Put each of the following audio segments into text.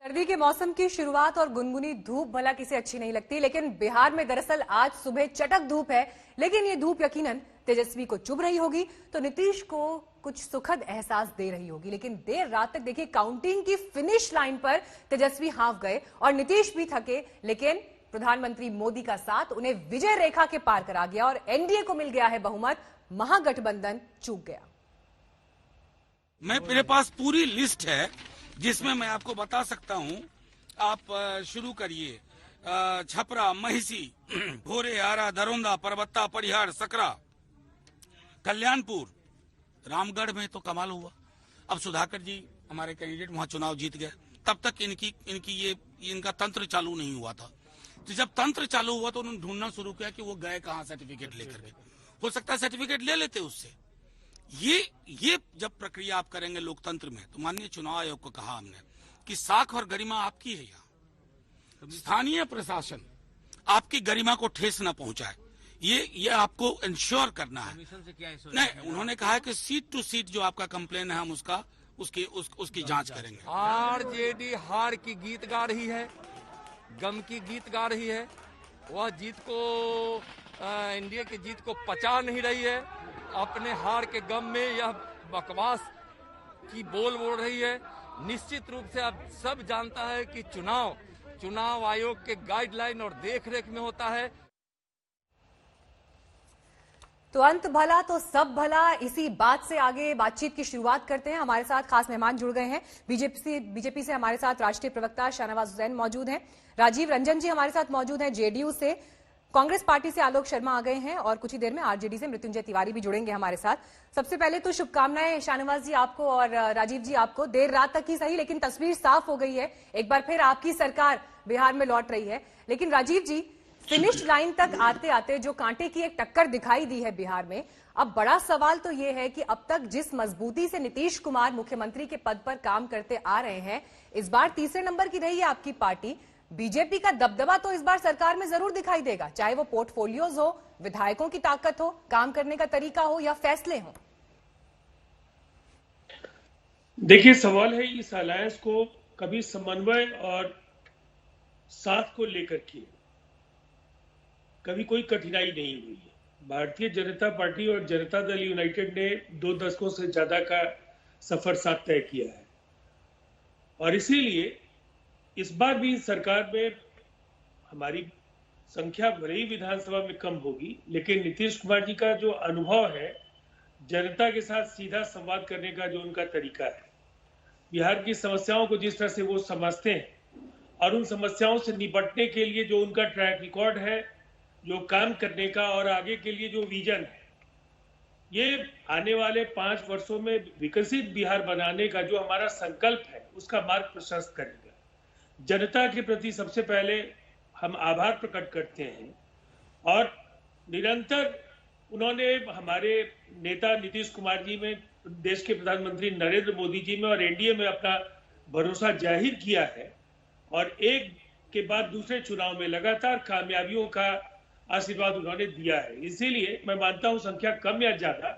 सर्दी के मौसम की शुरुआत और गुनगुनी धूप भला किसे अच्छी नहीं लगती, लेकिन बिहार में दरअसल आज सुबह चटक धूप है। लेकिन ये धूप यकीनन तेजस्वी को चुभ रही होगी तो नीतीश को कुछ सुखद एहसास दे रही होगी। लेकिन देर रात तक देखिए, काउंटिंग की फिनिश लाइन पर तेजस्वी हाफ गए और नीतीश भी थके, लेकिन प्रधानमंत्री मोदी का साथ उन्हें विजय रेखा के पार करा गया और एनडीए को मिल गया है बहुमत। महागठबंधन चूक गया। मेरे पास पूरी लिस्ट है जिसमें मैं आपको बता सकता हूं। आप शुरू करिए। छपरा, महिसी, भोरे, आरा, दरोंदा, परबत्ता, परिहार, सकरा, कल्याणपुर, रामगढ़ में तो कमाल हुआ। अब सुधाकर जी हमारे कैंडिडेट वहां चुनाव जीत गए। तब तक इनका तंत्र चालू नहीं हुआ था। तो जब तंत्र चालू हुआ तो उन्होंने ढूंढना शुरू किया कि वो गए कहां सर्टिफिकेट लेकर के। हो सकता है सर्टिफिकेट ले लेते उससे। ये जब प्रक्रिया आप करेंगे लोकतंत्र में, तो माननीय चुनाव आयोग को कहा हमने कि साख और गरिमा आपकी है। यहाँ स्थानीय प्रशासन आपकी गरिमा को ठेस न पहुंचाए, ये आपको इंश्योर करना है। नहीं, उन्होंने कहा है कि सीट टू सीट जो आपका कंप्लेन है हम उसकी जांच करेंगे। आरजेडी हार की गीत गा रही है, गम की गीत गा रही है। वह जीत को एनडीए की जीत को पचा नहीं रही है। अपने हार के गम में यह बकवास की बोल रही है। निश्चित रूप से अब सब जानता है कि चुनाव आयोग के गाइडलाइन और देखरेख में होता है। तो अंत भला तो सब भला, इसी बात से आगे बातचीत की शुरुआत करते हैं। हमारे साथ खास मेहमान जुड़ गए हैं। बीजेपी से हमारे साथ राष्ट्रीय प्रवक्ता शाहनवाज हुसैन मौजूद हैं। राजीव रंजन जी हमारे साथ मौजूद हैं जेडीयू से। कांग्रेस पार्टी से आलोक शर्मा आ गए हैं और कुछ ही देर में आरजेडी से मृत्युंजय तिवारी भी जुड़ेंगे हमारे साथ। सबसे पहले तो शुभकामनाएं शाहनवाज जी आपको और राजीव जी आपको। देर रात तक ही सही, लेकिन तस्वीर साफ हो गई है। एक बार फिर आपकी सरकार बिहार में लौट रही है। लेकिन राजीव जी, फिनिश लाइन तक आते आते जो कांटे की एक टक्कर दिखाई दी है बिहार में, अब बड़ा सवाल तो यह है कि अब तक जिस मजबूती से नीतीश कुमार मुख्यमंत्री के पद पर काम करते आ रहे हैं, इस बार तीसरे नंबर की रही है आपकी पार्टी। बीजेपी का दबदबा तो इस बार सरकार में जरूर दिखाई देगा, चाहे वो पोर्टफोलियोज हो, विधायकों की ताकत हो, काम करने का तरीका हो या फैसले हो। देखिए, सवाल है इस अलायंस को कभी समन्वय और साथ को लेकर के कभी कोई कठिनाई नहीं हुई है। भारतीय जनता पार्टी और जनता दल यूनाइटेड ने 2 दशकों से ज्यादा का सफर साथ तय किया है और इसीलिए इस बार भी सरकार में हमारी संख्या भले ही विधानसभा में कम होगी, लेकिन नीतीश कुमार जी का जो अनुभव है, जनता के साथ सीधा संवाद करने का जो उनका तरीका है, बिहार की समस्याओं को जिस तरह से वो समझते हैं और उन समस्याओं से निपटने के लिए जो उनका ट्रैक रिकॉर्ड है, जो काम करने का और आगे के लिए जो विजन है, ये आने वाले 5 वर्षों में विकसित बिहार बनाने का जो हमारा संकल्प है, उसका मार्ग प्रशस्त करेगा। जनता के प्रति सबसे पहले हम आभार प्रकट करते हैं और निरंतर उन्होंने हमारे नेता नीतीश कुमार जी में, देश के प्रधानमंत्री नरेंद्र मोदी जी में और एनडीए में अपना भरोसा जाहिर किया है और एक के बाद दूसरे चुनाव में लगातार कामयाबियों का आशीर्वाद उन्होंने दिया है। इसीलिए मैं मानता हूं, संख्या कम या ज्यादा,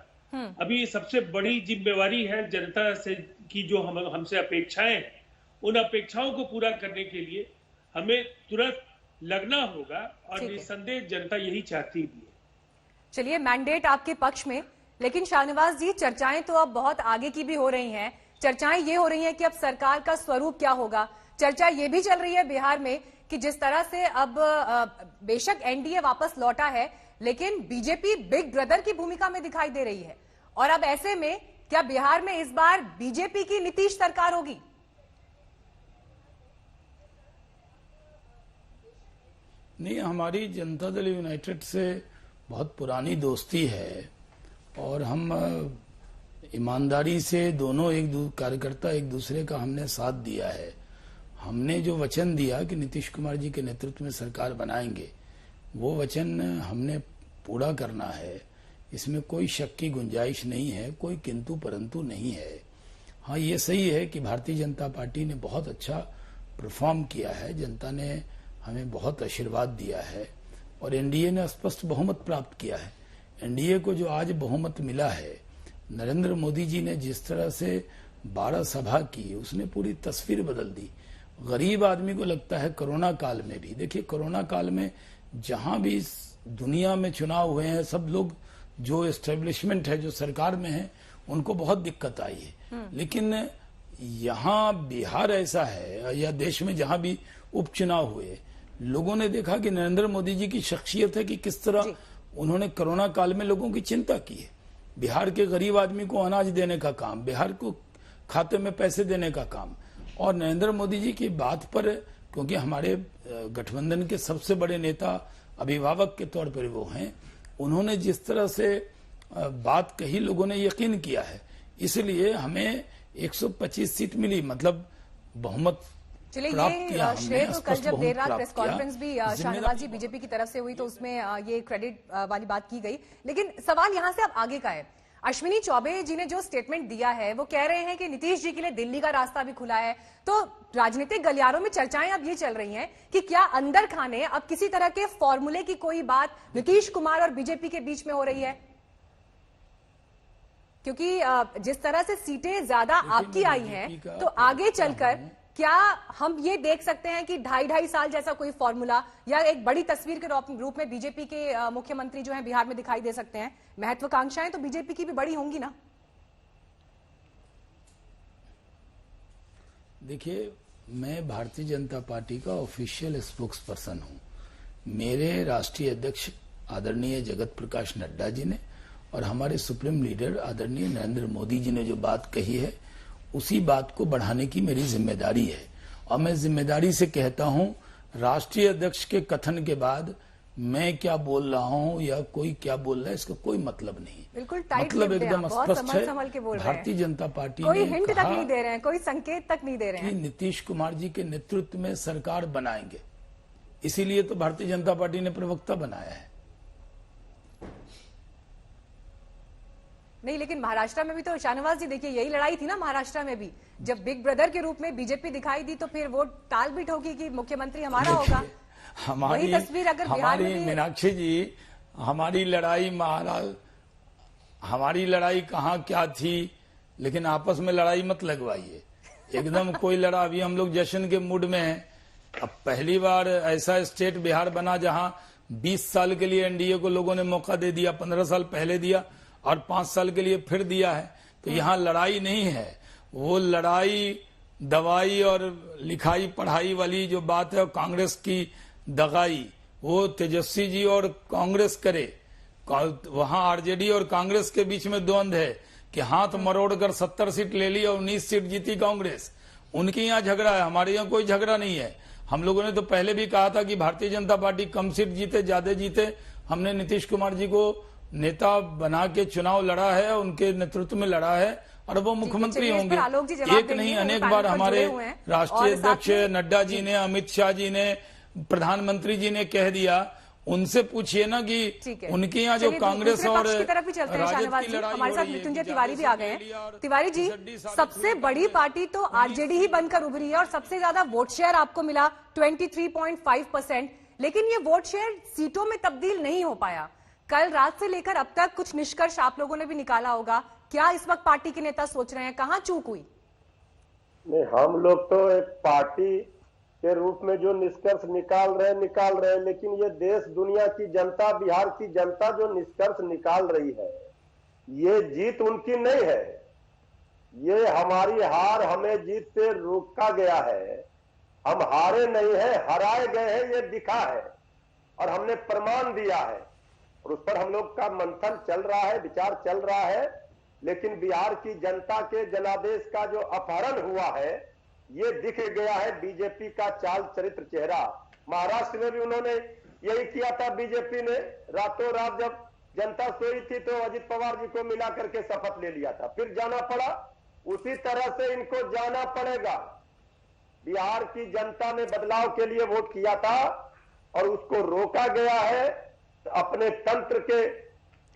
अभी सबसे बड़ी जिम्मेवारी है जनता से की जो हमसे अपेक्षाएं हैं, उन अपेक्षाओं को पूरा करने के लिए हमें तुरंत लगना होगा और निस्संदेह जनता यही चाहती भी है। चलिए, मैंडेट आपके पक्ष में, लेकिन शाहनवाज जी, चर्चाएं तो अब बहुत आगे की भी हो रही हैं। चर्चाएं ये हो रही हैं कि अब सरकार का स्वरूप क्या होगा। चर्चा ये भी चल रही है बिहार में कि जिस तरह से अब बेशक एनडीए वापस लौटा है, लेकिन बीजेपी बिग ब्रदर की भूमिका में दिखाई दे रही है। और अब ऐसे में क्या बिहार में इस बार बीजेपी की नीतीश सरकार होगी? नहीं, हमारी जनता दल यूनाइटेड से बहुत पुरानी दोस्ती है और हम ईमानदारी से दोनों कार्यकर्ता एक दूसरे का हमने साथ दिया है। हमने जो वचन दिया कि नीतीश कुमार जी के नेतृत्व में सरकार बनाएंगे, वो वचन हमने पूरा करना है। इसमें कोई शक की गुंजाइश नहीं है, कोई किंतु परंतु नहीं है। हाँ, ये सही है कि भारतीय जनता पार्टी ने बहुत अच्छा परफॉर्म किया है, जनता ने हमें बहुत आशीर्वाद दिया है और एनडीए ने स्पष्ट बहुमत प्राप्त किया है। एनडीए को जो आज बहुमत मिला है, नरेंद्र मोदी जी ने जिस तरह से 12 सभा की, उसने पूरी तस्वीर बदल दी। गरीब आदमी को लगता है कोरोना काल में भी, देखिए कोरोना काल में जहां भी दुनिया में चुनाव हुए हैं, सब लोग जो एस्टेब्लिशमेंट है, जो सरकार में है, उनको बहुत दिक्कत आई है। लेकिन यहाँ बिहार ऐसा है या देश में जहां भी उपचुनाव हुए, लोगों ने देखा कि नरेंद्र मोदी जी की शख्सियत है कि किस तरह उन्होंने कोरोना काल में लोगों की चिंता की है। बिहार के गरीब आदमी को अनाज देने का काम, बिहार को खाते में पैसे देने का काम, और नरेंद्र मोदी जी की बात पर, क्योंकि हमारे गठबंधन के सबसे बड़े नेता अभिभावक के तौर पर वो हैं, उन्होंने जिस तरह से बात कही, लोगों ने यकीन किया है। इसलिए हमें 125 सीट मिली, मतलब बहुमत। चलिए, ये श्रेय तो कल जब देर रात प्रेस कॉन्फ्रेंस भी शाहनवाज जी बीजेपी की तरफ से हुई तो उसमें ये क्रेडिट वाली बात की गई। लेकिन सवाल यहां से अब आगे का है। अश्विनी चौबे जी ने जो स्टेटमेंट दिया है, वो कह रहे हैं कि नीतीश जी के लिए दिल्ली का रास्ता भी खुला है। तो राजनीतिक गलियारों में चर्चाएं अब ये चल रही हैं कि क्या अंदर खाने अब किसी तरह के फॉर्मूले की कोई बात नीतीश कुमार और बीजेपी के बीच में हो रही है, क्योंकि जिस तरह से सीटें ज्यादा आपकी आई हैं, तो आगे चलकर क्या हम ये देख सकते हैं कि 2.5 साल जैसा कोई फॉर्मूला या एक बड़ी तस्वीर के रूप में बीजेपी के मुख्यमंत्री जो हैं बिहार में दिखाई दे सकते हैं? महत्वाकांक्षाएं तो बीजेपी की भी बड़ी होंगी ना। देखिए, मैं भारतीय जनता पार्टी का ऑफिशियल स्पोक्स पर्सन हूं। मेरे राष्ट्रीय अध्यक्ष आदरणीय जगत प्रकाश नड्डा जी ने और हमारे सुप्रीम लीडर आदरणीय नरेंद्र मोदी जी ने जो बात कही है, उसी बात को बढ़ाने की मेरी जिम्मेदारी है। और मैं जिम्मेदारी से कहता हूं, राष्ट्रीय अध्यक्ष के कथन के बाद मैं क्या बोल रहा हूं या कोई क्या बोल रहा है, इसका कोई मतलब नहीं। बिल्कुल टाइट मतलब एकदम स्पष्ट है। भारतीय जनता पार्टी ने कोई हिंट तक नहीं दे रहे हैं, कोई संकेत तक नहीं दे रहे हैं कि नीतीश कुमार जी के नेतृत्व में सरकार बनाएंगे। इसीलिए तो भारतीय जनता पार्टी ने प्रवक्ता बनाया है। नहीं, लेकिन महाराष्ट्र में भी तो शाहनवाज जी देखिए, यही लड़ाई थी ना महाराष्ट्र में भी, जब बिग ब्रदर के रूप में बीजेपी दिखाई दी तो फिर वो टाल भी ठोकी कि मुख्यमंत्री हमारा होगा। हमारी तस्वीर अगर बिहार में भी मीनाक्षी जी, हमारी लड़ाई कहाँ क्या थी, लेकिन आपस में लड़ाई मत लगवाइए। एकदम कोई लड़ा, अभी हम लोग जश्न के मूड में हैं। अब पहली बार ऐसा स्टेट बिहार बना जहां 20 साल के लिए एनडीए को लोगों ने मौका दे दिया, 15 साल पहले दिया और 5 साल के लिए फिर दिया है। तो यहाँ लड़ाई नहीं है, वो लड़ाई दवाई और लिखाई पढ़ाई वाली जो बात है, कांग्रेस की दगाई, वो तेजस्वी जी और कांग्रेस करे। वहां आरजेडी और कांग्रेस के बीच में द्वंद्व है कि हाथ मरोड़कर 70 सीट ले ली और 19 सीट जीती कांग्रेस। उनके यहाँ झगड़ा है, हमारे यहाँ कोई झगड़ा नहीं है। हम लोगों ने तो पहले भी कहा था कि भारतीय जनता पार्टी कम सीट जीते ज्यादा जीते, हमने नीतीश कुमार जी को नेता बना के चुनाव लड़ा है, उनके नेतृत्व में लड़ा है और वो मुख्यमंत्री होंगे। एक नहीं अनेक बार हमारे राष्ट्रीय अध्यक्ष नड्डा जी ने, अमित शाह जी ने, प्रधानमंत्री जी ने कह दिया। उनसे पूछिए ना कि उनके यहाँ जो कांग्रेस और राजद की लड़ाई, हमारे साथ मृत्युंजय तिवारी भी आ गए हैं। तिवारी जी, सबसे बड़ी पार्टी तो आरजेडी ही बनकर उभरी है और सबसे ज्यादा वोट शेयर आपको मिला 23.5%, लेकिन ये वोट शेयर सीटों में तब्दील नहीं हो पाया। कल रात से लेकर अब तक कुछ निष्कर्ष आप लोगों ने भी निकाला होगा, क्या इस वक्त पार्टी के नेता सोच रहे हैं, कहां चूक हुई? नहीं, हम लोग तो एक पार्टी के रूप में जो निष्कर्ष निकाल रहे हैं, लेकिन ये देश दुनिया की जनता, बिहार की जनता जो निष्कर्ष निकाल रही है, ये जीत उनकी नहीं है। ये हमारी हार, हमें जीत से रोका गया है। हम हारे नहीं है, हराए गए हैं, ये दिखा है और हमने प्रमाण दिया है और उस पर हम लोग का मंथन चल रहा है, विचार चल रहा है। लेकिन बिहार की जनता के जनादेश का जो अपहरण हुआ है, ये दिख गया है बीजेपी का चाल चरित्र चेहरा। महाराष्ट्र में भी उन्होंने यही किया था। बीजेपी ने रातों रात जब जनता सोई थी तो अजित पवार जी को मिला करके शपथ ले लिया था, फिर जाना पड़ा। उसी तरह से इनको जाना पड़ेगा। बिहार की जनता ने बदलाव के लिए वोट किया था और उसको रोका गया है अपने तंत्र के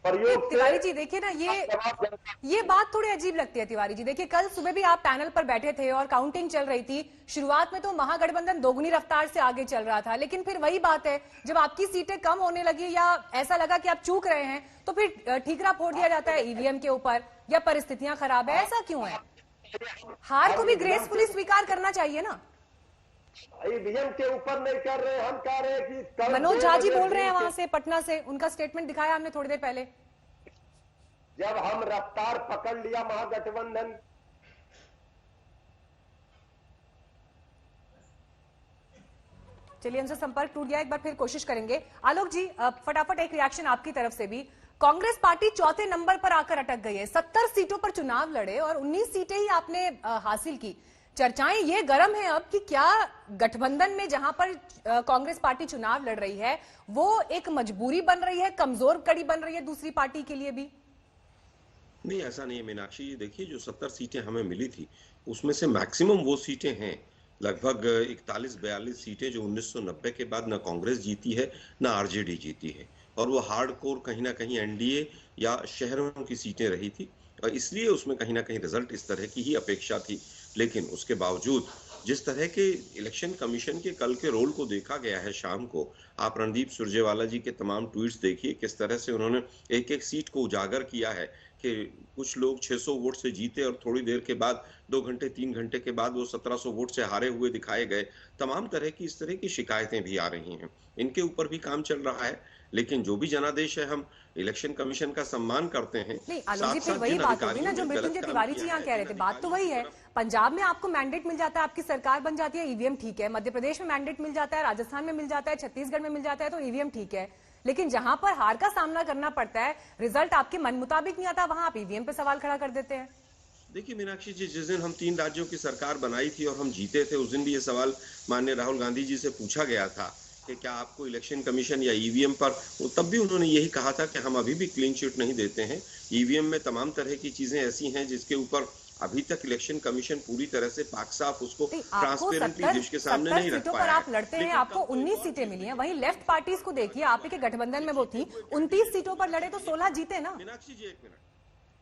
प्रयोग से। तिवारी जी देखिए ना, ये बात थोड़ी अजीब लगती है तिवारी जी। देखिए, कल सुबह भी आप पैनल पर बैठे थे और काउंटिंग चल रही थी। शुरुआत में तो महागठबंधन दोगुनी रफ्तार से आगे चल रहा था, लेकिन फिर वही बात है, जब आपकी सीटें कम होने लगी या ऐसा लगा कि आप चूक रहे हैं, तो फिर ठीकरा फोड़ दिया जाता है ईवीएम के ऊपर या परिस्थितियां खराब है। ऐसा क्यों है? हार को भी ग्रेसफुली स्वीकार करना चाहिए ना। ईवीएम के ऊपर नहीं कर रहे, हम कह रहे हैं कि कल मनोज झा जी 2 बजे बोल रहे हैं दिन वहां से, पटना से, उनका स्टेटमेंट दिखाया हमने थोड़ी देर पहले। जब हम रफ्तार पकड़ लिया महागठबंधन, चलिए, हमसे संपर्क टूट गया, एक बार फिर कोशिश करेंगे। आलोक जी, फटाफट एक रिएक्शन आपकी तरफ से भी। कांग्रेस पार्टी चौथे नंबर पर आकर अटक गई है, 70 सीटों पर चुनाव लड़े और 19 सीटें ही आपने हासिल की। चर्चाएं ये गर्म है अब कि क्या गठबंधन में जहां पर कांग्रेस पार्टी चुनाव लड़ रही है वो एक मजबूरी बन रही है, कमजोर कड़ी बन रही है दूसरी पार्टी के लिए भी? नहीं, ऐसा नहीं है मीनाक्षी जी। देखिए, जो 70 सीटें हमें मिली थी उसमें से मैक्सिमम वो सीटें हैं, लगभग 41-42 सीटें जो 1990 के बाद ना कांग्रेस जीती है ना आरजेडी जीती है, और वो हार्डकोर कहीं ना कहीं एनडीए या शहरों की सीटें रही थी, और इसलिए उसमें कहीं ना कहीं रिजल्ट इस तरह की ही अपेक्षा थी। लेकिन उसके बावजूद जिस तरह के इलेक्शन कमीशन के कल के रोल को देखा गया है शाम को, आप रणदीप सुरजेवाला जी के तमाम ट्वीट्स देखिए, किस तरह से उन्होंने एक एक सीट को उजागर किया है कि कुछ लोग 600 वोट से जीते और थोड़ी देर के बाद 2 घंटे 3 घंटे के बाद वो 1700 वोट से हारे हुए दिखाए गए। तमाम तरह की इस तरह की शिकायतें भी आ रही हैं, इनके ऊपर भी काम चल रहा है। लेकिन जो भी जनादेश है, हम इलेक्शन कमीशन का सम्मान करते हैं। नहीं आलोक जी, फिर वही बात होगी ना जो मृत्युंजय तिवारी जी यहाँ कह रहे थे, बात तो वही है। पंजाब में आपको मैंडेट मिल जाता है, आपकी सरकार बन जाती है, ईवीएम ठीक है। मध्य प्रदेश में मैंडेट मिल जाता है, राजस्थान में मिल जाता है, छत्तीसगढ़ में मिल जाता है, तो ईवीएम ठीक है। लेकिन जहां पर हार का सामना करना पड़ता है, रिजल्ट आपके मन मुताबिक नहीं आता, वहां आप ईवीएम पे सवाल खड़ा कर देते हैं। देखिए मीनाक्षी जी, जिस दिन हम 3 राज्यों की सरकार बनाई थी और हम जीते थे, उस दिन भी ये सवाल माननीय राहुल गांधी जी से पूछा गया था कि क्या आपको इलेक्शन कमीशन या ईवीएम पर, तब भी उन्होंने यही कहा था कि हम अभी भी क्लीन चिट नहीं देते हैं। ईवीएम में तमाम तरह की चीजें ऐसी हैं जिसके ऊपर अभी तक इलेक्शन कमीशन पूरी तरह से पाक साफ उसको ट्रांसपेरेंटली देश के सामने नहीं रख पाया है। आप लड़ते हैं, आपको 19 सीटें मिली हैं, वहीं लेफ्ट पार्टीज को देखिए, आप के गठबंधन में वो थी, 29 सीटों पर लड़े तो 16 जीते ना। मीनाक्षी जी, एक मिनट,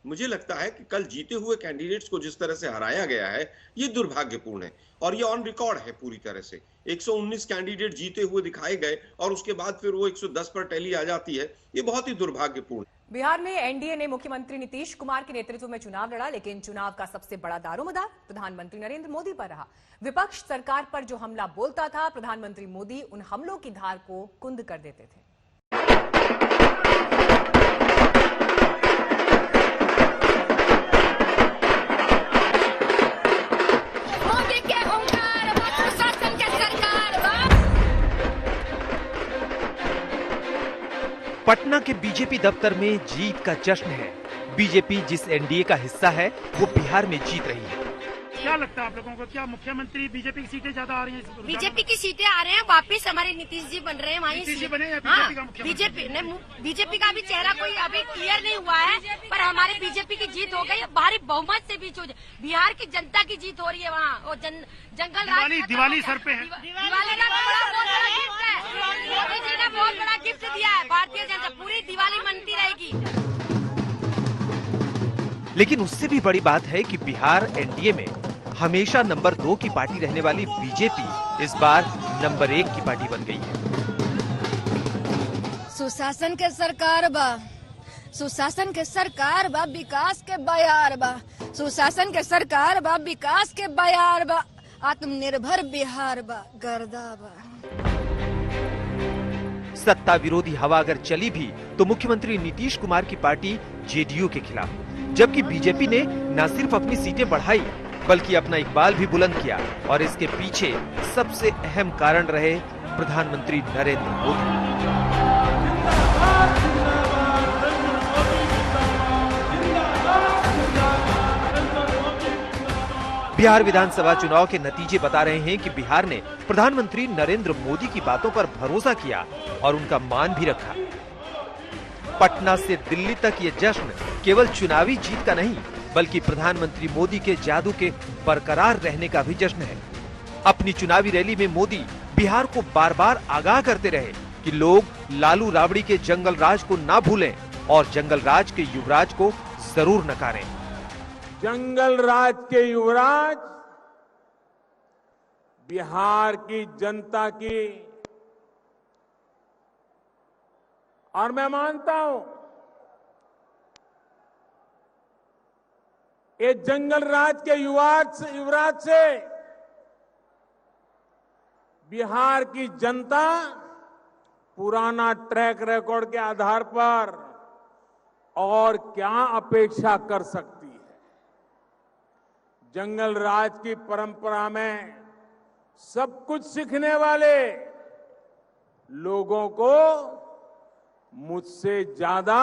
मुझे लगता है कि कल जीते हुए कैंडिडेट्स को जिस तरह से हराया गया है, ये दुर्भाग्यपूर्ण है और ये ऑन रिकॉर्ड है पूरी तरह से। 119 कैंडिडेट जीते हुए दिखाए गए और उसके बाद फिर वो 110 पर टैली आ जाती है, ये बहुत ही दुर्भाग्यपूर्ण। बिहार में एनडीए ने मुख्यमंत्री नीतीश कुमार के नेतृत्व में चुनाव लड़ा, लेकिन चुनाव का सबसे बड़ा दारोमदार प्रधानमंत्री नरेंद्र मोदी पर रहा। विपक्ष सरकार पर जो हमला बोलता था, प्रधानमंत्री मोदी उन हमलों की धार को कुंद कर देते थे। पटना के बीजेपी दफ्तर में जीत का जश्न है। बीजेपी जिस एनडीए का हिस्सा है वो बिहार में जीत रही है। क्या लगता है आप लोगों को, क्या मुख्यमंत्री बीजेपी की सीटें ज्यादा आ रही हैं? बीजेपी की सीटें आ रहे हैं, वापस हमारे नीतीश जी बन रहे हैं वहीं से बने या हाँ, बीजेपी का भी चेहरा कोई अभी क्लियर नहीं हुआ है, पर हमारे बीजेपी की जीत हो गई, भारी बहुमत से बीच हो। बिहार की जनता की जीत हो रही है वहाँ, और जंगल राज दिवाली सर पे है। दिवाली का बहुत बड़ा गिफ्ट है, मोदी जी ने बहुत बड़ा गिफ्ट दिया है। भारतीय जनता पूरी दिवाली मनती रहेगी। लेकिन उससे भी बड़ी बात है कि बिहार एनडीए में हमेशा नंबर 2 की पार्टी रहने वाली बीजेपी इस बार नंबर 1 की पार्टी बन गई है। सुशासन के सरकार बा, सुशासन के सरकार बा, विकास के बयार बा, सुशासन के सरकार बा, विकास के बयार बा, आत्मनिर्भर बिहार बा, गर्दा बा। सत्ता विरोधी हवा अगर चली भी तो मुख्यमंत्री नीतीश कुमार की पार्टी जेडीयू के खिलाफ, जबकि बीजेपी ने न सिर्फ अपनी सीटें बढ़ाई बल्कि अपना इकबाल भी बुलंद किया, और इसके पीछे सबसे अहम कारण रहे प्रधानमंत्री नरेंद्र मोदी। बिहार विधानसभा चुनाव के नतीजे बता रहे हैं कि बिहार ने प्रधानमंत्री नरेंद्र मोदी की बातों पर भरोसा किया और उनका मान भी रखा। पटना से दिल्ली तक ये जश्न केवल चुनावी जीत का नहीं बल्कि प्रधानमंत्री मोदी के जादू के बरकरार रहने का भी जश्न है। अपनी चुनावी रैली में मोदी बिहार को बार बार आगाह करते रहे कि लोग लालू राबड़ी के जंगल राज को ना भूलें और जंगल राज के युवराज को जरूर नकारें। जंगल राज के युवराज बिहार की जनता की, और मैं मानता हूं ये जंगल राज के युवराज से बिहार की जनता पुराना ट्रैक रिकॉर्ड के आधार पर और क्या अपेक्षा कर सकती है। जंगल राज की परंपरा में सब कुछ सीखने वाले लोगों को मुझसे ज्यादा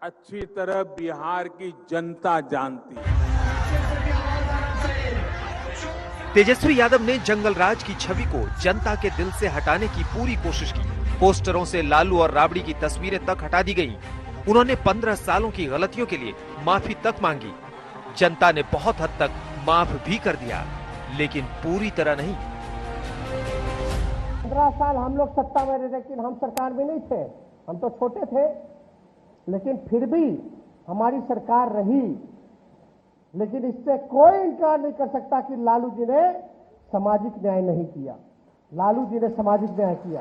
अच्छी तरह बिहार की जनता जानती है। तेजस्वी यादव ने जंगल राज की छवि को जनता के दिल से हटाने की पूरी कोशिश की। पोस्टरों से लालू और राबड़ी की तस्वीरें तक हटा दी गईं। उन्होंने 15 सालों की गलतियों के लिए माफी तक मांगी। जनता ने बहुत हद तक माफ भी कर दिया, लेकिन पूरी तरह नहीं। 15 साल हम लोग सत्ता में रहे, लेकिन हम सरकार में नहीं थे, हम तो छोटे थे, लेकिन फिर भी हमारी सरकार रही। लेकिन इससे कोई इनकार नहीं कर सकता कि लालू जी ने सामाजिक न्याय नहीं किया। लालू जी ने सामाजिक न्याय किया।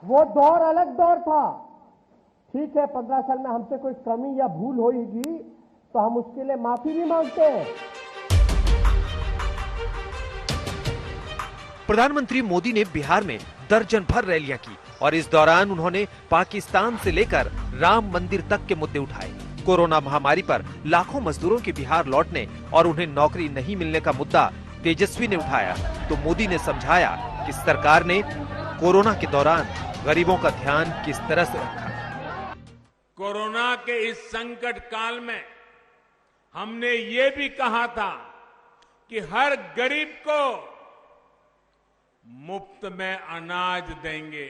वो दौर अलग दौर था। ठीक है, 15 साल में हमसे कोई कमी या भूल होगी तो हम उसके लिए माफी भी मांगते हैं। प्रधानमंत्री मोदी ने बिहार में दर्जन भर रैलियां की और इस दौरान उन्होंने पाकिस्तान से लेकर राम मंदिर तक के मुद्दे उठाए। कोरोना महामारी पर लाखों मजदूरों के बिहार लौटने और उन्हें नौकरी नहीं मिलने का मुद्दा तेजस्वी ने उठाया तो मोदी ने समझाया कि सरकार ने कोरोना के दौरान गरीबों का ध्यान किस तरह से रखा। कोरोना के इस संकट काल में हमने ये भी कहा था कि हर गरीब को मुफ्त में अनाज देंगे।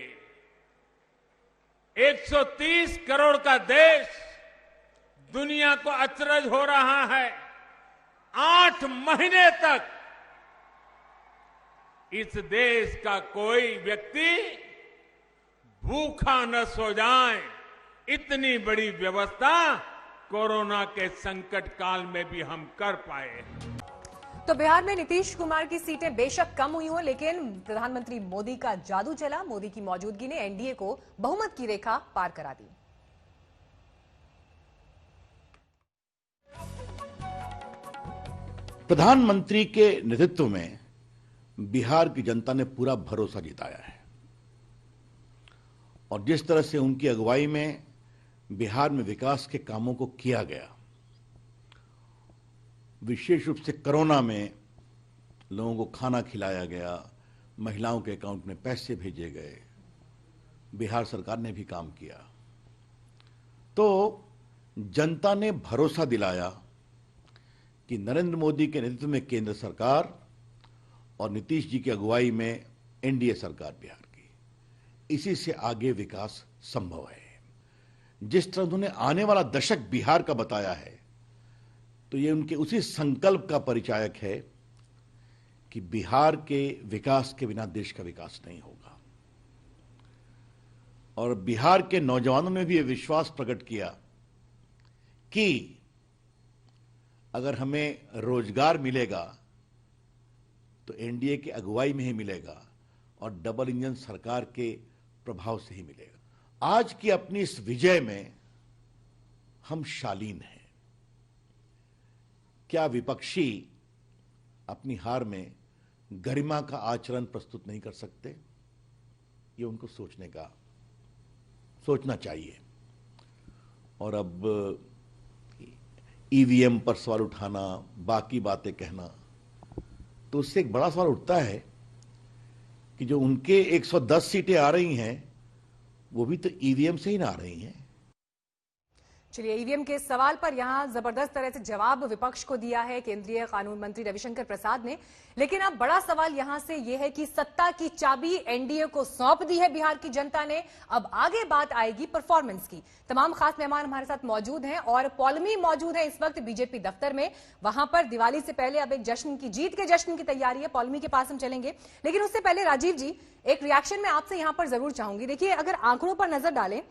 130 करोड़ का देश दुनिया को अचरज हो रहा है। 8 महीने तक इस देश का कोई व्यक्ति भूखा न सो जाए, इतनी बड़ी व्यवस्था कोरोना के संकट काल में भी हम कर पाए। तो बिहार में नीतीश कुमार की सीटें बेशक कम हुई हों, लेकिन प्रधानमंत्री मोदी का जादू चला। मोदी की मौजूदगी ने एनडीए को बहुमत की रेखा पार करा दी। प्रधानमंत्री के नेतृत्व में बिहार की जनता ने पूरा भरोसा जिताया है और जिस तरह से उनकी अगुवाई में बिहार में विकास के कामों को किया गया, विशेष रूप से कोरोना में लोगों को खाना खिलाया गया, महिलाओं के अकाउंट में पैसे भेजे गए, बिहार सरकार ने भी काम किया, तो जनता ने भरोसा दिलाया कि नरेंद्र मोदी के नेतृत्व में केंद्र सरकार और नीतीश जी की अगुवाई में एनडीए सरकार बिहार की, इसी से आगे विकास संभव है। जिस तरह उन्होंने आने वाला दशक बिहार का बताया है, तो ये उनके उसी संकल्प का परिचायक है कि बिहार के विकास के बिना देश का विकास नहीं होगा। और बिहार के नौजवानों ने भी ये विश्वास प्रकट किया कि अगर हमें रोजगार मिलेगा तो एनडीए की अगुवाई में ही मिलेगा और डबल इंजन सरकार के प्रभाव से ही मिलेगा। आज की अपनी इस विजय में हम शालीन हैं। क्या विपक्षी अपनी हार में गरिमा का आचरण प्रस्तुत नहीं कर सकते? ये उनको सोचना चाहिए। और अब ईवीएम पर सवाल उठाना, बाकी बातें कहना, तो उससे एक बड़ा सवाल उठता है कि जो उनके 110 सीटें आ रही हैं वो भी तो ईवीएम से ही ना आ रही हैं। चलिए, ईवीएम के सवाल पर यहां जबरदस्त तरह से जवाब विपक्ष को दिया है केंद्रीय कानून मंत्री रविशंकर प्रसाद ने। लेकिन अब बड़ा सवाल यहां से यह है कि सत्ता की चाबी एनडीए को सौंप दी है बिहार की जनता ने। अब आगे बात आएगी परफॉर्मेंस की। तमाम खास मेहमान हमारे साथ मौजूद हैं और पॉलमी मौजूद है इस वक्त बीजेपी दफ्तर में। वहां पर दिवाली से पहले अब एक जीत के जश्न की तैयारी है। पॉलमी के पास हम चलेंगे, लेकिन उससे पहले राजीव जी, एक रिएक्शन में आपसे यहां पर जरूर चाहूंगी। देखिए, अगर आंकड़ों पर नजर डालें,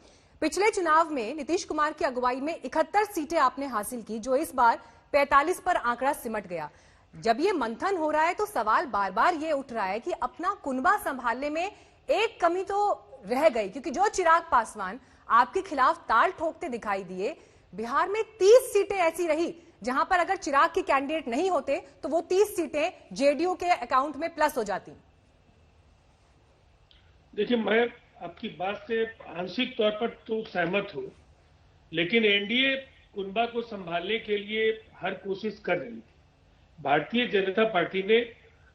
पिछले चुनाव में नीतीश कुमार की अगुवाई में 71 सीटें आपने हासिल की, जो इस बार 45 पर आंकड़ा सिमट गया। जब ये मंथन हो रहा है तो सवाल बार बार ये उठ रहा है कि अपना कुनबा संभालने में एक कमी तो रह गई, क्योंकि जो चिराग पासवान आपके खिलाफ ताल ठोकते दिखाई दिए, बिहार में 30 सीटें ऐसी रही जहां पर अगर चिराग के कैंडिडेट नहीं होते तो वो 30 सीटें जेडीयू के अकाउंट में प्लस हो जाती। देखिए, मैं आपकी बात से आंशिक तौर पर तो सहमत हूं, लेकिन एनडीए कुनबा को संभालने के लिए हर कोशिश कर रही थी। भारतीय जनता पार्टी ने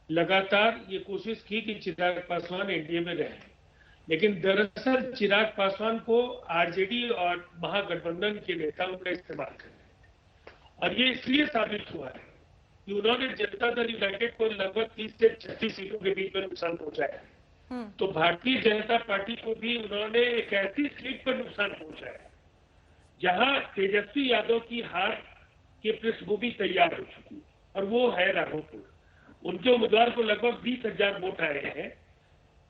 लगातार ये कोशिश की कि चिराग पासवान एनडीए में रहे, लेकिन दरअसल चिराग पासवान को आरजेडी और महागठबंधन के नेताओं का इस्तेमाल कर रहे थे। और ये इसलिए साबित हुआ है कि उन्होंने जनता दल यूनाइटेड को लगभग 30 से 36 सीटों के बीच में नुकसान पहुंचाया। तो भारतीय जनता पार्टी को भी उन्होंने एक ऐसी सीट पर नुकसान पहुंचाया जहां तेजस्वी यादव की हार की पृष्ठभूमि तैयार हो चुकी, और वो है राघोपुर। उनके उम्मीदवार को लगभग 20,000 वोट आए हैं,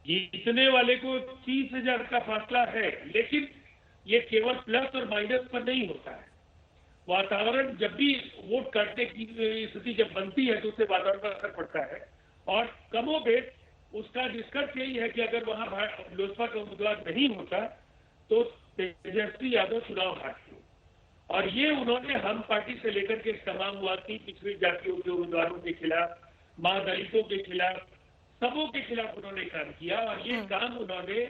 जीतने वाले को 30,000 का फासला है, लेकिन ये केवल प्लस और माइनस पर नहीं होता है। वातावरण जब भी वोट काटने की स्थिति जब बनती है तो उससे वातावरण पर असर पड़ता है, और कमोबेश उसका निष्कर्ष यही है कि अगर वहां लोजपा का उम्मीदवार नहीं होता तो तेजस्वी यादव चुनाव हारते। और ये उन्होंने हम पार्टी से लेकर के समाजवादी पिछड़ी जातियों के उम्मीदवारों के खिलाफ, मां दलितों के खिलाफ, सबों के खिलाफ उन्होंने काम किया, और ये काम उन्होंने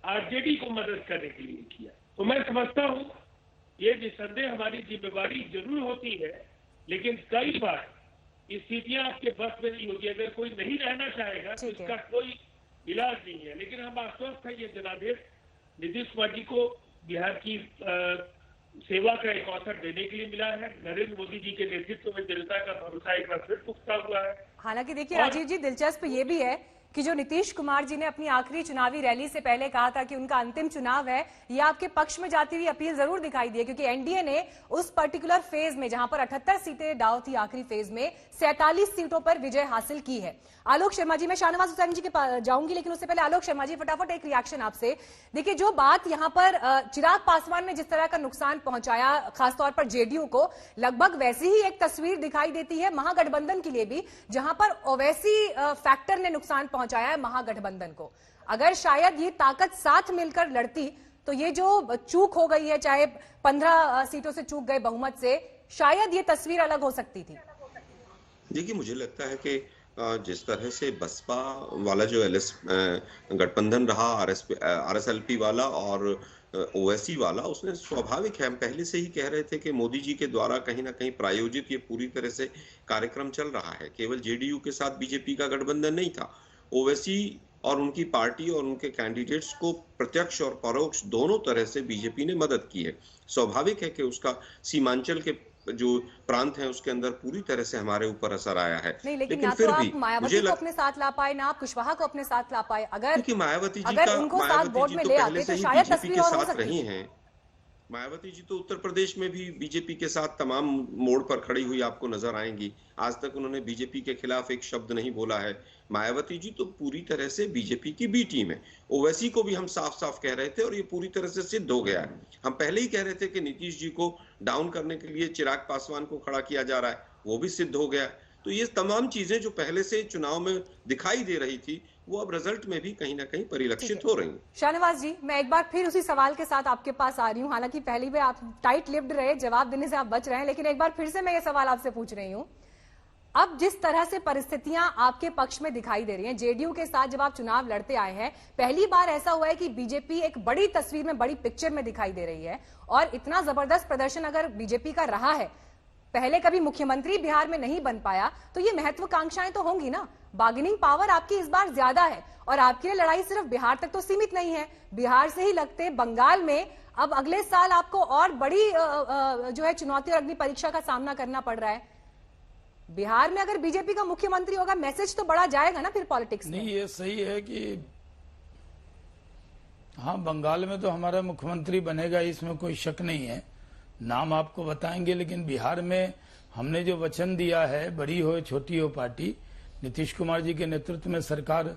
आरजेडी को मदद करने के लिए किया। तो मैं समझता हूं ये निसंदेह हमारी जिम्मेवारी जरूर होती है, लेकिन कई बार स्थितियां आपके बस में नहीं होती। अगर कोई नहीं रहना चाहेगा तो इसका कोई इलाज नहीं है। लेकिन हम आश्वस्त हैं, ये जनादेश नीतीश कुमार जी को बिहार की सेवा का एक अवसर देने के लिए मिला है। नरेंद्र मोदी जी के नेतृत्व में जनता का भरोसा एक बार फिर पुख्ता हुआ है। हालांकि देखिए राजीव जी, दिलचस्प ये भी है कि जो नीतीश कुमार जी ने अपनी आखिरी चुनावी रैली से पहले कहा था कि उनका अंतिम चुनाव है, ये आपके पक्ष में जाती हुई अपील जरूर दिखाई दी है, क्योंकि एनडीए ने उस पर्टिकुलर फेज में जहां पर 78 सीटें दांव थी आखिरी फेज में 47 सीटों पर विजय हासिल की है। आलोक शर्मा जी, मैं शाहनवाज हुसैन जी के पास जाऊंगी, लेकिन उससे पहले आलोक शर्मा जी फटाफट एक रिएक्शन आपसे। देखिए, जो बात यहां पर चिराग पासवान ने जिस तरह का नुकसान पहुंचाया खासतौर पर जेडीयू को, लगभग वैसी ही एक तस्वीर दिखाई देती है महागठबंधन के लिए भी, जहां पर ओवैसी फैक्टर ने नुकसान पहुंचाया है महागठबंधन को। अगर शायद ये ताकत साथ मिलकर लड़ती तो ये जो चूक हो गई है, चाहे 15 सीटों से चूक गए बहुमत से, शायद ये तस्वीर अलग हो सकती थी। देखिए, मुझे लगता है कि जिस तरह से बसपा वाला जो गठबंधन रहा, आरएसएलपी वाला और ओवैसी वाला, उसने स्वाभाविक है, हम पहले से ही कह रहे थे कि मोदी जी के द्वारा कहीं ना कहीं प्रायोजित ये पूरी तरह से कार्यक्रम चल रहा है। केवल जेडीयू के साथ बीजेपी का गठबंधन नहीं था, ओवैसी और उनकी पार्टी और उनके कैंडिडेट्स को प्रत्यक्ष और परोक्ष दोनों तरह से बीजेपी ने मदद की है। स्वाभाविक है कि उसका सीमांचल के जो प्रांत है उसके अंदर पूरी तरह से हमारे ऊपर असर आया है। नहीं, लेकिन ना फिर तो आप मायावती को अपने साथ ला पाए, ना आप कुशवाहा को अपने साथ ला पाए। अगर मायावती जी उनको साथ बोर्ड में ले आते तो शायद तस्वीर और हो सकती है। मायावती जी तो उत्तर प्रदेश में भी बीजेपी के साथ तमाम मोड़ पर खड़ी हुई आपको नजर आएंगी। आज तक उन्होंने बीजेपी के खिलाफ एक शब्द नहीं बोला है। मायावती जी तो पूरी तरह से बीजेपी की बी टीम है। ओवैसी को भी हम साफ साफ कह रहे थे और ये पूरी तरह से सिद्ध हो गया है। हम पहले ही कह रहे थे कि नीतीश जी को डाउन करने के लिए चिराग पासवान को खड़ा किया जा रहा है, वो भी सिद्ध हो गया। तो ये तमाम चीजें जो पहले से चुनाव में दिखाई दे रही थी, वो अब रिजल्ट में भी कहीं ना कहीं परिलक्षित हो रही हैं। शाहनवाज जी, मैं एक बार फिर उसी सवाल के साथ आपके पास आ रही हूँ। हालांकि पहली बार आप टाइट लिप्ड रहे, जवाब देने से आप बच रहे हैं, लेकिन एक बार फिर से मैं ये सवाल आपसे पूछ रही हूँ। अब जिस तरह से परिस्थितियां आपके पक्ष में दिखाई दे रही हैं, जेडीयू के साथ जब आप चुनाव लड़ते आए हैं, पहली बार ऐसा हुआ है कि बीजेपी एक बड़ी तस्वीर में, बड़ी पिक्चर में दिखाई दे रही है, और इतना जबरदस्त प्रदर्शन अगर बीजेपी का रहा है, पहले कभी मुख्यमंत्री बिहार में नहीं बन पाया, तो ये महत्वाकांक्षाएं तो होंगी ना। बार्गेनिंग पावर आपकी इस बार ज्यादा है, और आपके लिए लड़ाई सिर्फ बिहार तक तो सीमित नहीं है। बिहार से ही लगते बंगाल में अब अगले साल आपको और बड़ी जो है चुनौती और अग्नि परीक्षा का सामना करना पड़ रहा है। बिहार में अगर बीजेपी का मुख्यमंत्री होगा, मैसेज तो बड़ा जाएगा ना फिर पॉलिटिक्स में। नहीं, ये सही है कि हाँ, बंगाल में तो हमारा मुख्यमंत्री बनेगा, इसमें कोई शक नहीं है। नाम आपको बताएंगे, लेकिन बिहार में हमने जो वचन दिया है, बड़ी हो छोटी हो पार्टी, नीतीश कुमार जी के नेतृत्व में सरकार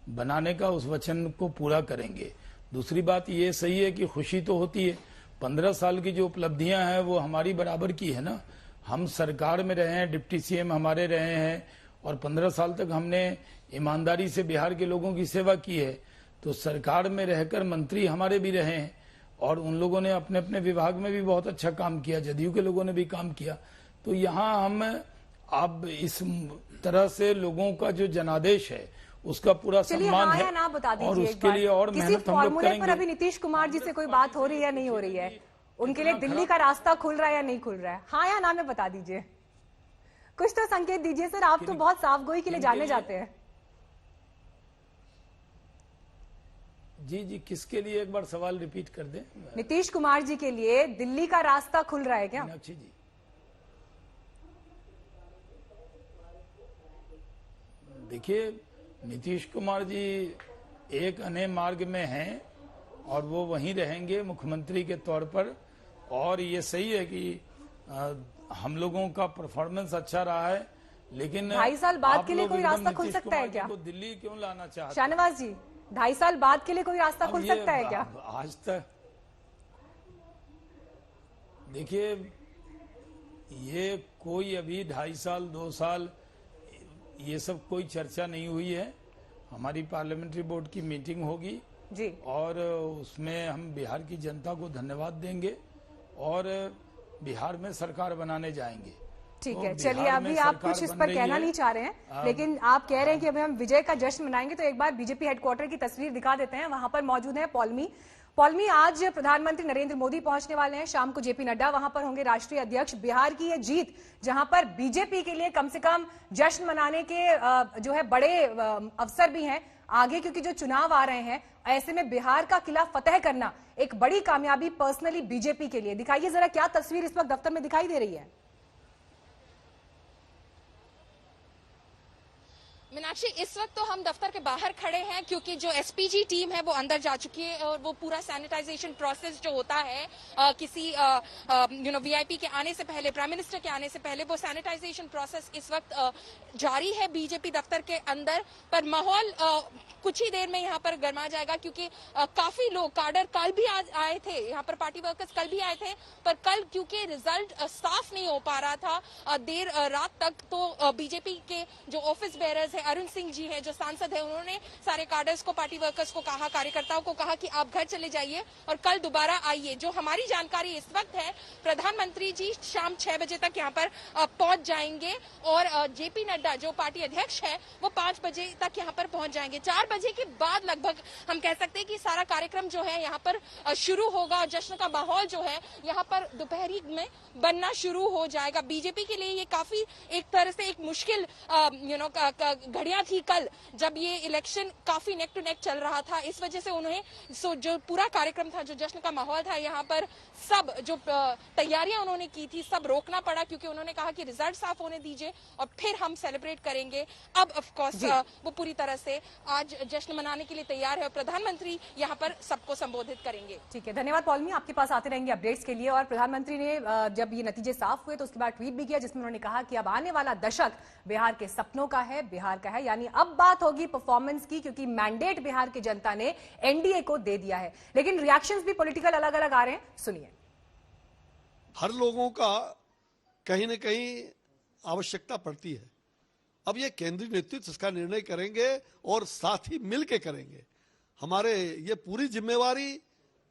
बनाने का, उस वचन को पूरा करेंगे। दूसरी बात ये सही है कि खुशी तो होती है, 15 साल की जो उपलब्धियां हैं वो हमारी बराबर की है ना। हम सरकार में रहे हैं, डिप्टी सीएम हमारे रहे हैं, और 15 साल तक हमने ईमानदारी से बिहार के लोगों की सेवा की है। तो सरकार में रहकर मंत्री हमारे भी रहे हैं, और उन लोगों ने अपने अपने विभाग में भी बहुत अच्छा काम किया, जदयू के लोगों ने भी काम किया। तो यहाँ हम अब इस तरह से लोगों का जो जनादेश है उसका पूरा सम्मान हाँ है या ना बता दीजिए और एक उसके बार। लिए और किसी मेहनत हम लोग फॉर्मूले पर करेंगे। अभी नीतीश कुमार जी से कोई बात हो रही है या नहीं हो रही है? उनके लिए दिल्ली का रास्ता खुल रहा है या नहीं खुल रहा है? हाँ या ना में बता दीजिए, कुछ तो संकेत दीजिए सर, आप तो बहुत साफगोई के लिए जाने जाते हैं। जी जी, किसके लिए एक बार सवाल रिपीट कर दें? नीतीश कुमार जी के लिए दिल्ली का रास्ता खुल रहा है क्या? मीनाक्षी जी, देखिए नीतीश कुमार जी एक अनय मार्ग में हैं और वो वहीं रहेंगे मुख्यमंत्री के तौर पर। और ये सही है कि हम लोगों का परफॉर्मेंस अच्छा रहा है, लेकिन 2.5 साल बाद आप के लिए लोग कोई एकदम रास्ता खुल नीतीश सकता है कुमार जी क्या? को दिल्ली क्यों लाना चाहते हैं? शाहनवाज जी, 2.5 साल बाद के लिए कोई रास्ता अब खुल ये सकता है क्या? आज तक देखिए, ये कोई अभी 2.5 साल 2 साल ये सब कोई चर्चा नहीं हुई है। हमारी पार्लियामेंट्री बोर्ड की मीटिंग होगी जी, और उसमें हम बिहार की जनता को धन्यवाद देंगे और बिहार में सरकार बनाने जाएंगे। ठीक तो है, चलिए बिहार में अभी आप सरकार कुछ इस बन पर रही कहना है। नहीं चाह रहे हैं, लेकिन आप कह रहे हैं कि अभी हम विजय का जश्न मनाएंगे, तो एक बार बीजेपी हेडक्वार्टर की तस्वीर दिखा देते हैं। वहां पर मौजूद है पौलमी। पौलमी, आज प्रधानमंत्री नरेंद्र मोदी पहुंचने वाले हैं, शाम को जेपी नड्डा वहां पर होंगे राष्ट्रीय अध्यक्ष। बिहार की ये जीत, जहां पर बीजेपी के लिए कम से कम जश्न मनाने के जो है बड़े अवसर भी हैं आगे, क्योंकि जो चुनाव आ रहे हैं, ऐसे में बिहार का किला फतेह करना एक बड़ी कामयाबी पर्सनली बीजेपी के लिए। दिखाइए जरा क्या तस्वीर इस वक्त दफ्तर में दिखाई दे रही है। मीनाक्षी, इस वक्त तो हम दफ्तर के बाहर खड़े हैं क्योंकि जो एसपीजी टीम है वो अंदर जा चुकी है और वो पूरा सैनिटाइजेशन प्रोसेस जो होता है किसी वीआईपी के आने से पहले, प्राइम मिनिस्टर के आने से पहले, वो सैनिटाइजेशन प्रोसेस इस वक्त जारी है बीजेपी दफ्तर के अंदर। पर माहौल कुछ ही देर में यहाँ पर गर्मा जाएगा क्योंकि काफी लोग काडर कल भी आए थे, यहाँ पर पार्टी वर्कर्स कल भी आए थे, पर कल क्योंकि रिजल्ट साफ नहीं हो पा रहा था देर रात तक, तो बीजेपी के जो ऑफिस बेयरर्स अरुण सिंह जी है, जो सांसद है, उन्होंने सारे कार्डर्स को, पार्टी वर्कर्स को कहा, कार्यकर्ताओं को कहा कि आप घर चले जाइए और कल दोबारा आइए। जो हमारी जानकारी इस वक्त है, प्रधानमंत्री जी शाम 6 बजे तक यहाँ पर पहुंच जाएंगे और जेपी नड्डा जो पार्टी अध्यक्ष है वो 5 बजे तक यहाँ पर पहुंच जाएंगे। 4 बजे के बाद लगभग हम कह सकते हैं कि सारा कार्यक्रम जो है यहाँ पर शुरू होगा। जश्न का माहौल जो है यहाँ पर दोपहरी में बनना शुरू हो जाएगा। बीजेपी के लिए ये काफी एक तरह से एक मुश्किल घड़ियां थी कल, जब ये इलेक्शन काफी नेक टू नेक चल रहा था। इस वजह से उन्हें जो पूरा कार्यक्रम था, जो जश्न का माहौल था, यहाँ पर सब जो तैयारियां उन्होंने की थी सब रोकना पड़ा क्योंकि उन्होंने कहा कि रिजल्ट साफ होने दीजिए और फिर हम सेलिब्रेट करेंगे। अब ऑफ कोर्स वो पूरी तरह से आज जश्न मनाने के लिए तैयार है और प्रधानमंत्री यहाँ पर सबको संबोधित करेंगे। ठीक है, धन्यवाद पौलमी, आपके पास आते रहेंगे अपडेट्स के लिए। और प्रधानमंत्री ने जब ये नतीजे साफ हुए तो उसके बाद ट्वीट भी किया जिसमें उन्होंने कहा कि अब आने वाला दशक बिहार के सपनों का है, बिहार का है, यानी अब बात होगी परफॉर्मेंस की, क्योंकि मैंडेट बिहार की जनता ने एनडीए को दे दिया है। लेकिन रिएक्शंस भी पॉलिटिकल अलग अलग आ रहे हैं, सुनिए। हर लोगों का कहीं न कहीं आवश्यकता पड़ती है। अब ये केंद्रीय नेतृत्व इसका निर्णय करेंगे और साथ ही मिल के करेंगे। हमारे ये पूरी जिम्मेवारी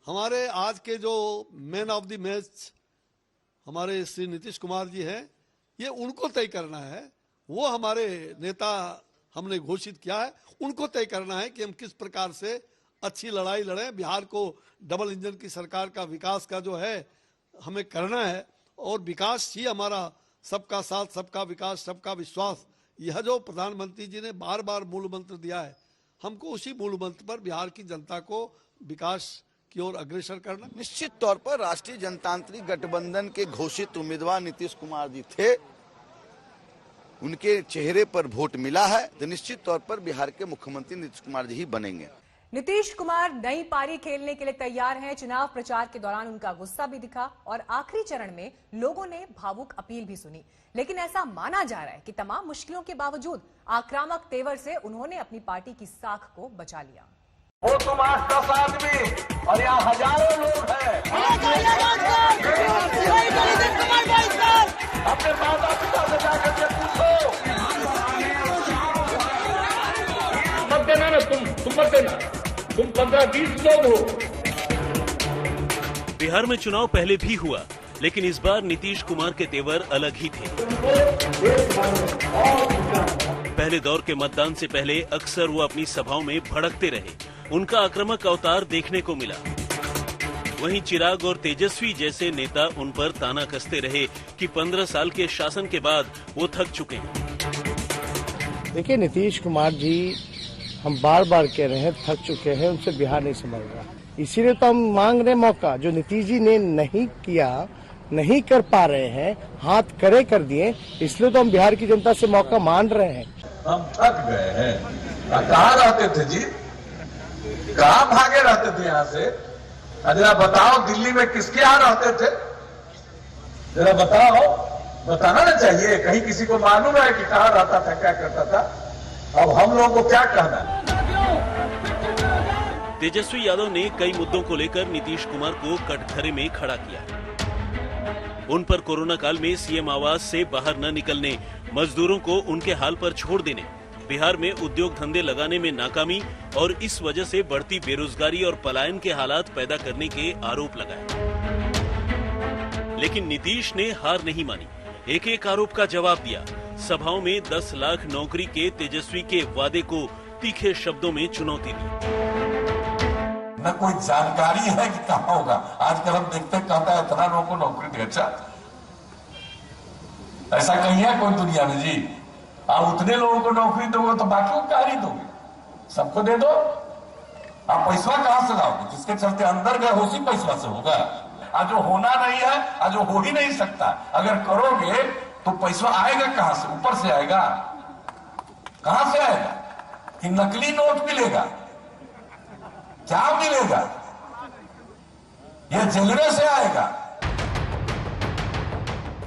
हमारे आज के जो मैन ऑफ द मैच हमारे श्री नीतीश कुमार जी हैं, ये उनको तय करना है। वो हमारे नेता हमने घोषित किया है, उनको तय करना है कि हम किस प्रकार से अच्छी लड़ाई लड़ें। बिहार को डबल इंजन की सरकार का विकास का जो है हमें करना है और विकास ही हमारा सबका साथ, सबका विकास, सबका विश्वास, यह जो प्रधानमंत्री जी ने बार बार मूल मंत्र दिया है, हमको उसी मूल मंत्र पर बिहार की जनता को विकास की ओर अग्रसर करना। निश्चित तौर पर राष्ट्रीय जनतांत्रिक गठबंधन के घोषित उम्मीदवार नीतीश कुमार जी थे, उनके चेहरे पर वोट मिला है तो निश्चित तौर पर बिहार के मुख्यमंत्री नीतीश कुमार जी ही बनेंगे। नीतीश कुमार नई पारी खेलने के लिए तैयार हैं। चुनाव प्रचार के दौरान उनका गुस्सा भी दिखा और आखिरी चरण में लोगों ने भावुक अपील भी सुनी। लेकिन ऐसा माना जा रहा है कि तमाम मुश्किलों के बावजूद आक्रामक तेवर से उन्होंने अपनी पार्टी की साख को बचा लिया। वो तुम 8-10 आदमी और यहाँ हजारों लोग हैं। अपने माता पिता से जाकर के पूछो, मत देना ना, तुम मत देना, तुम 15-20 लोग हो। बिहार में चुनाव पहले भी हुआ, लेकिन इस बार नीतीश कुमार के तेवर अलग ही थे। पहले दौर के मतदान से पहले अक्सर वो अपनी सभाओं में भड़कते रहे। उनका आक्रामक अवतार देखने को मिला। वहीं चिराग और तेजस्वी जैसे नेता उन पर ताना कसते रहे कि 15 साल के शासन के बाद वो थक चुके हैं। देखिए नीतीश कुमार जी, हम बार बार कह रहे हैं थक चुके हैं, उनसे बिहार नहीं संभल रहा। इसीलिए तो हम मांग रहे मौका, जो नीतीश जी ने नहीं किया, नहीं कर पा रहे हैं, हाथ खड़े कर दिए, इसलिए तो हम बिहार की जनता से मौका मांग रहे हैं। हम थक गए हैं। कहाँ रहते थे जी? कहाँ भागे रहते थे यहाँ से? जरा बताओ, दिल्ली में किसके यहाँ रहते थे? जरा बताओ, बताना ना चाहिए। कहीं किसी को मालूम है कि कहाँ रहता था, क्या करता था? अब हम लोगों को क्या कहना है? तेजस्वी यादव ने कई मुद्दों को लेकर नीतीश कुमार को कटघरे में खड़ा किया। उन पर कोरोना काल में सीएम आवास से बाहर न निकलने, मजदूरों को उनके हाल पर छोड़ देने, बिहार में उद्योग धंधे लगाने में नाकामी और इस वजह से बढ़ती बेरोजगारी और पलायन के हालात पैदा करने के आरोप लगाए। लेकिन नीतीश ने हार नहीं मानी, एक एक आरोप का जवाब दिया। सभाओं में 10 लाख नौकरी के तेजस्वी के वादे को तीखे शब्दों में चुनौती दी। न कोई जानकारी है कि कहाँ होगा। आजकल हम देखते कहता है इतना लोगों को नौकरी दे। अच्छा, ऐसा कहीं है कोई दुनिया में जी? आप उतने लोगों को नौकरी दोगे तो बाकी को क्या नहीं दोगे? सबको दे दो। आप पैसा कहां से लाओगे? जिसके चलते अंदर गए उसी पैसा से होगा। आज जो होना नहीं है, आज जो हो ही नहीं सकता। अगर करोगे तो पैसा आएगा कहां से? ऊपर से आएगा? कहां से आएगा? कि नकली नोट मिलेगा? क्या मिलेगा? यह जलवे से आएगा।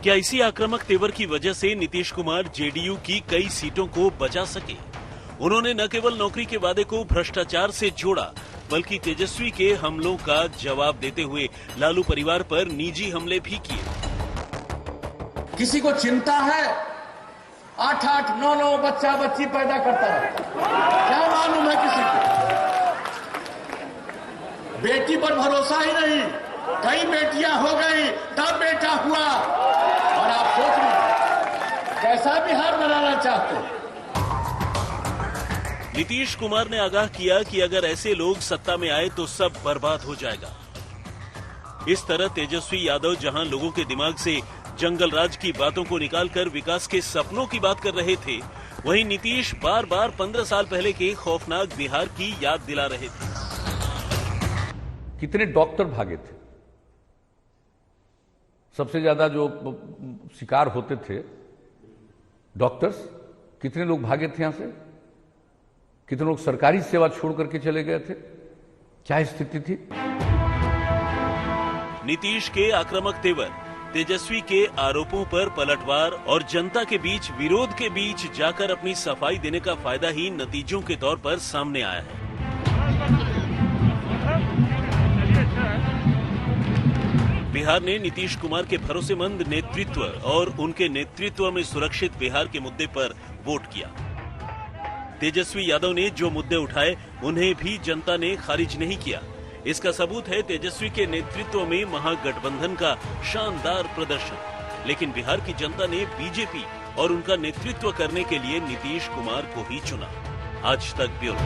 क्या इसी आक्रामक तेवर की वजह से नीतीश कुमार जेडीयू की कई सीटों को बचा सके? उन्होंने न केवल नौकरी के वादे को भ्रष्टाचार से जोड़ा, बल्कि तेजस्वी के हमलों का जवाब देते हुए लालू परिवार पर निजी हमले भी किए। किसी को चिंता है 8-8, 9-9 बच्चा बच्ची पैदा करता है? क्या मालूम है किसी को? बेटी पर भरोसा ही नहीं। कई बेटियां हो गई तब बेटा हुआ। और आप सोच लीजिए कैसा बिहार बनाना चाहते हैं। नीतीश कुमार ने आगाह किया कि अगर ऐसे लोग सत्ता में आए तो सब बर्बाद हो जाएगा। इस तरह तेजस्वी यादव जहां लोगों के दिमाग से जंगल राज की बातों को निकालकर विकास के सपनों की बात कर रहे थे, वहीं नीतीश बार बार 15 साल पहले के खौफनाक बिहार की याद दिला रहे थे। कितने डॉक्टर भागे थे? सबसे ज्यादा जो शिकार होते थे डॉक्टर्स, कितने लोग भागे थे यहां से? कितने लोग सरकारी सेवा छोड़ करके चले गए थे? क्या स्थिति थी? नीतीश के आक्रामक तेवर, तेजस्वी के आरोपों पर पलटवार और जनता के बीच विरोध के बीच जाकर अपनी सफाई देने का फायदा ही नतीजों के तौर पर सामने आया है। बिहार ने नीतीश कुमार के भरोसेमंद नेतृत्व और उनके नेतृत्व में सुरक्षित बिहार के मुद्दे पर वोट किया। तेजस्वी यादव ने जो मुद्दे उठाए उन्हें भी जनता ने खारिज नहीं किया। इसका सबूत है तेजस्वी के नेतृत्व में महागठबंधन का शानदार प्रदर्शन। लेकिन बिहार की जनता ने बीजेपी और उनका नेतृत्व करने के लिए नीतीश कुमार को ही चुना। आज तक ब्यूरो।